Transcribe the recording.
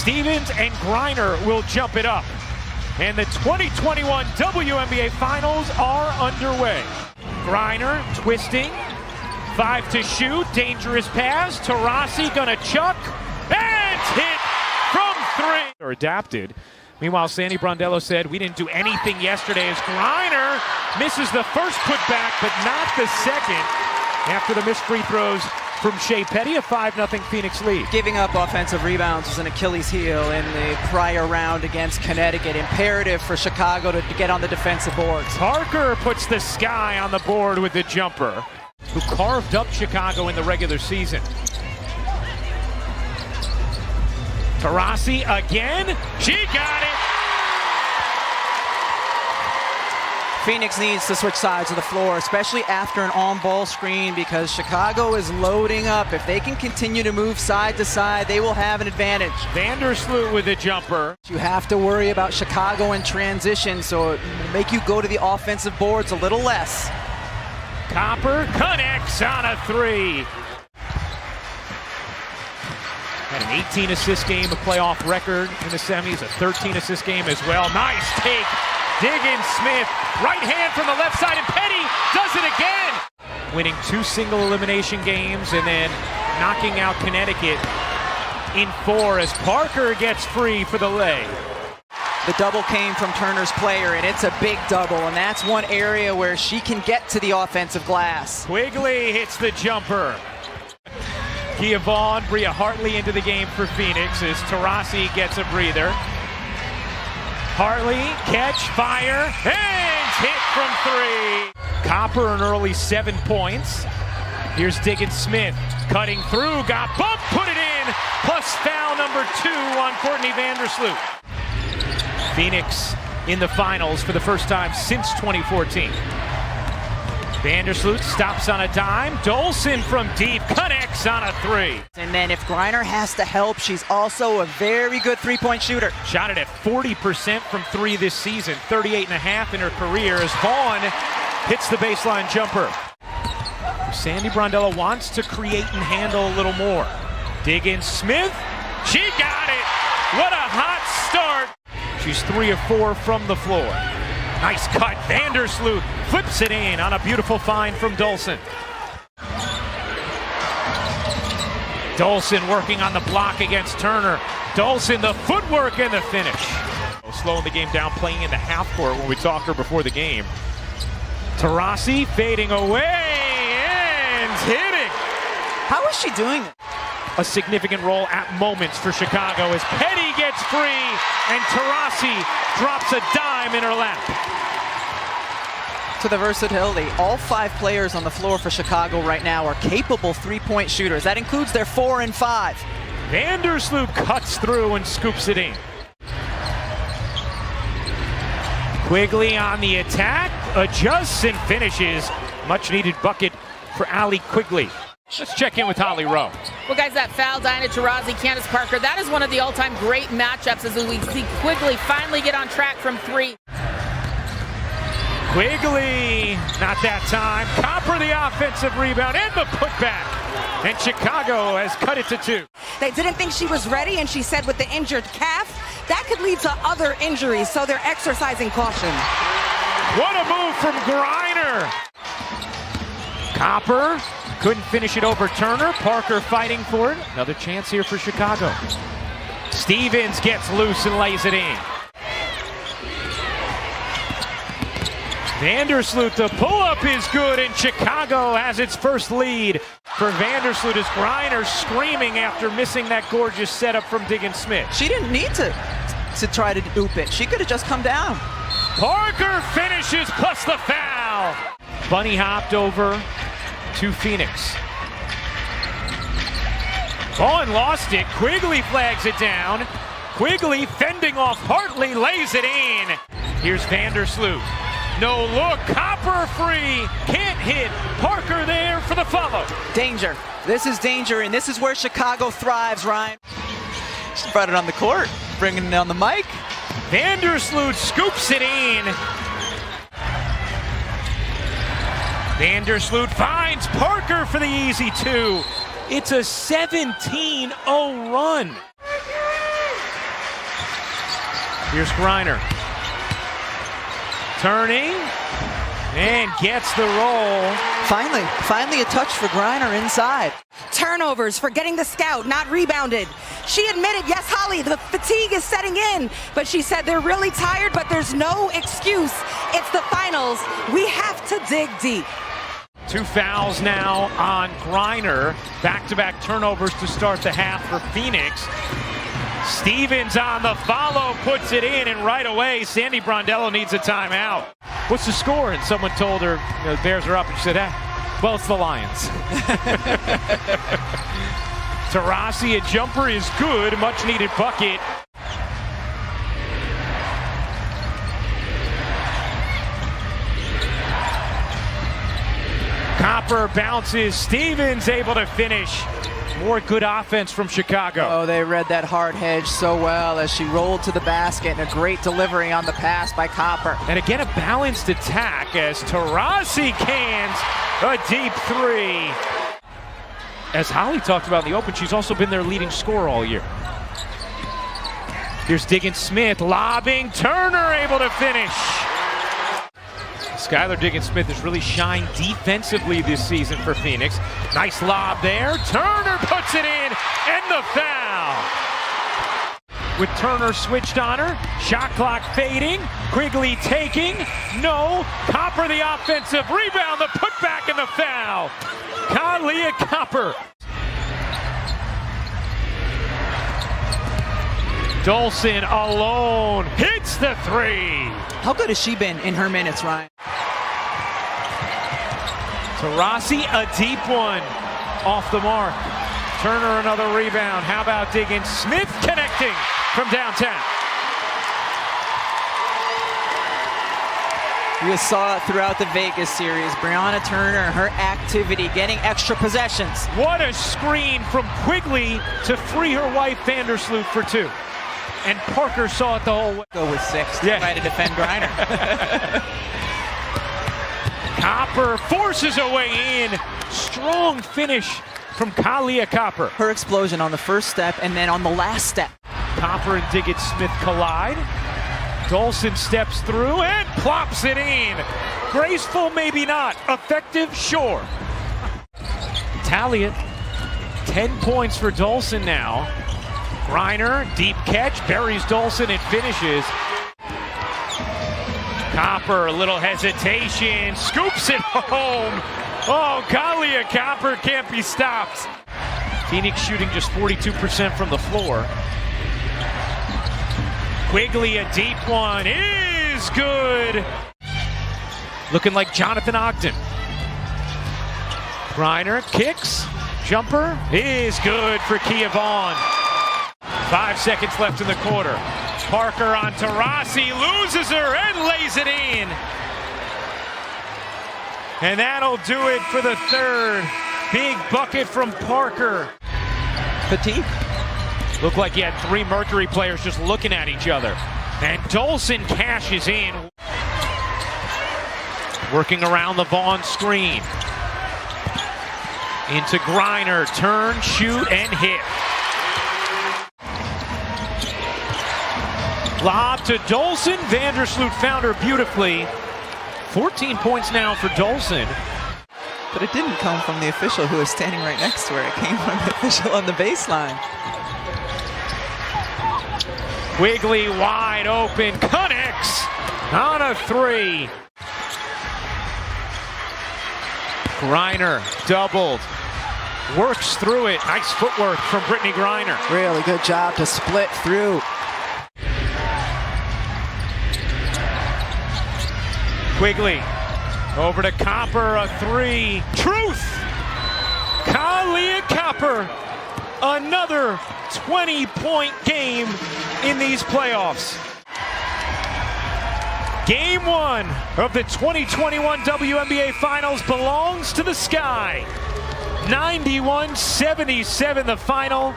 Stevens and Griner will jump it up. And the 2021 WNBA Finals are underway. Griner twisting, 5 to shoot, dangerous pass. Taurasi gonna chuck, and hit from 3. Or adapted. Meanwhile, Sandy Brondello said, we didn't do anything yesterday as Griner misses the first putback, but not the second. After the missed free throws from Shea Petty, a 5-0 Phoenix lead. Giving up offensive rebounds was an Achilles heel in the prior round against Connecticut. Imperative for Chicago to get on the defensive boards. Parker puts the sky on the board with the jumper, who carved up Chicago in the regular season. Taurasi again. She got it. Phoenix needs to switch sides of the floor, especially after an on-ball screen, because Chicago is loading up. If they can continue to move side to side, they will have an advantage. Vandersloot with the jumper. You have to worry about Chicago in transition, so it will make you go to the offensive boards a little less. Copper connects on a 3. Had an 18-assist game, a playoff record in the semis, a 13-assist game as well. Nice take. Diggins Smith, right hand from the left side, and Petty does it again. Winning 2 single elimination games and then knocking out Connecticut in 4 as Parker gets free for the lay. The double came from Turner's player, and it's a big double, and that's one area where she can get to the offensive glass. Quigley hits the jumper. Kia Vaughn, Bria Hartley into the game for Phoenix as Taurasi gets a breather. Hartley, catch, fire, and hit from 3. Copper an early 7 points. Here's Diggins Smith, cutting through, got bumped, put it in, plus foul number 2 on Courtney Vandersloot. Phoenix in the finals for the first time since 2014. Vandersloot stops on a dime. Dolson from deep connects on a 3. And then if Griner has to help, she's also a very good three-point shooter. Shot it at 40% from 3 this season, 38.5 in her career as Vaughn hits the baseline jumper. Sandy Brondello wants to create and handle a little more. Diggins Smith, she got it! What a hot start! She's 3 of 4 from the floor. Nice cut, Vandersloot flips it in on a beautiful find from Dolson. Dolson working on the block against Turner. Dolson, the footwork and the finish. Slowing the game down, playing in the half court when we talked to her before the game. Taurasi fading away and hitting. How is she doing it? A significant role at moments for Chicago as Petty gets free and Taurasi drops a dime in her lap. To the versatility, all 5 players on the floor for Chicago right now are capable three-point shooters. That includes their 4 and 5. Vandersloot cuts through and scoops it in. Quigley on the attack, adjusts and finishes. Much needed bucket for Allie Quigley. Let's check in with Holly Rowe. Well, guys, that foul, Diana Taurasi, Candace Parker, that is one of the all-time great matchups as we see Quigley finally get on track from 3. Quigley, not that time. Copper the offensive rebound and the putback. And Chicago has cut it to 2. They didn't think she was ready, and she said with the injured calf, that could lead to other injuries, so they're exercising caution. What a move from Griner. Copper couldn't finish it over Turner. Parker fighting for it. Another chance here for Chicago. Stevens gets loose and lays it in. Vandersloot, the pull-up is good, and Chicago has its first lead for Vandersloot as Griner screaming after missing that gorgeous setup from Diggins Smith. She didn't need to try to dupe it. She could have just come down. Parker finishes plus the foul. Bunny hopped over to Phoenix. Vaughn lost it. Quigley flags it down. Quigley fending off Hartley, lays it in. Here's Vandersloot. No look, Copper free, can't hit. Parker there for the follow. Danger. This is danger, and this is where Chicago thrives, Ryan. She brought it on the court, bringing it on the mic. Vandersloot scoops it in. Vandersloot finds Parker for the easy 2. It's a 17-0 run. Here's Griner. Turning. And gets the roll. Finally a touch for Griner inside. Turnovers for getting the scout, not rebounded. She admitted, yes, Holly, the fatigue is setting in, but she said they're really tired, but there's no excuse. It's the finals. We have to dig deep. 2 fouls now on Griner. Back-to-back turnovers to start the half for Phoenix. Stevens on the follow, puts it in, and right away, Sandy Brondello needs a timeout. What's the score? And someone told her, the Bears are up, and she said, well, it's the Lions. Taurasi, a jumper is good, much needed bucket. Copper bounces, Stevens able to finish. More good offense from Chicago. Oh, they read that hard hedge so well as she rolled to the basket, and a great delivery on the pass by Copper. And again, a balanced attack as Taurasi cans a deep three. As Holly talked about in the open, she's also been their leading scorer all year. Here's Diggins-Smith lobbing, Turner able to finish. Skylar Diggins-Smith has really shined defensively this season for Phoenix. Nice lob there. Turner puts it in, and the foul. With Turner switched on her, shot clock fading, Quigley taking, no. Copper the offensive rebound, the putback, and the foul. Kalia Copper. Dolson alone hits the three. How good has she been in her minutes, Ryan? Taurasi, a deep one off the mark. Turner another rebound. How about Diggins? Smith connecting from downtown. We saw it throughout the Vegas series. Brianna Turner, her activity, getting extra possessions. What a screen from Quigley to free her wife Vandersloot for two. And Parker saw it the whole way. Go with 6 to try to defend Griner. Copper forces a way in. Strong finish from Kalia Copper. Her explosion on the first step and then on the last step. Copper and Diggins-Smith collide. Dolson steps through and plops it in. Graceful, maybe not. Effective, sure. Tally 10 points for Dolson now. Griner, deep catch, buries Dolson and finishes. Copper, a little hesitation, scoops it home. Oh, Kalia Copper can't be stopped. Phoenix shooting just 42% from the floor. Quigley, a deep one, is good. Looking like Jonathan Ogden. Griner kicks, jumper is good for Kia Vaughn. 5 seconds left in the quarter. Parker on Taurasi, loses her and lays it in. And that'll do it for the third. Big bucket from Parker. Fatigue. Looked like he had 3 Mercury players just looking at each other. And Dolson cashes in. Working around the Vaughn screen. Into Griner, turn, shoot, and hit. Lob to Dolson. Vandersloot found her beautifully. 14 points now for Dolson. But it didn't come from the official who was standing right next to her. It came from the official on the baseline. Quigley wide open, connects on a 3. Griner doubled, works through it. Nice footwork from Brittany Griner. Really good job to split through. Quigley over to Copper, a 3. Truth! Kalia Copper, another 20-point game in these playoffs. Game 1 of the 2021 WNBA Finals belongs to the Sky. 91-77 the final.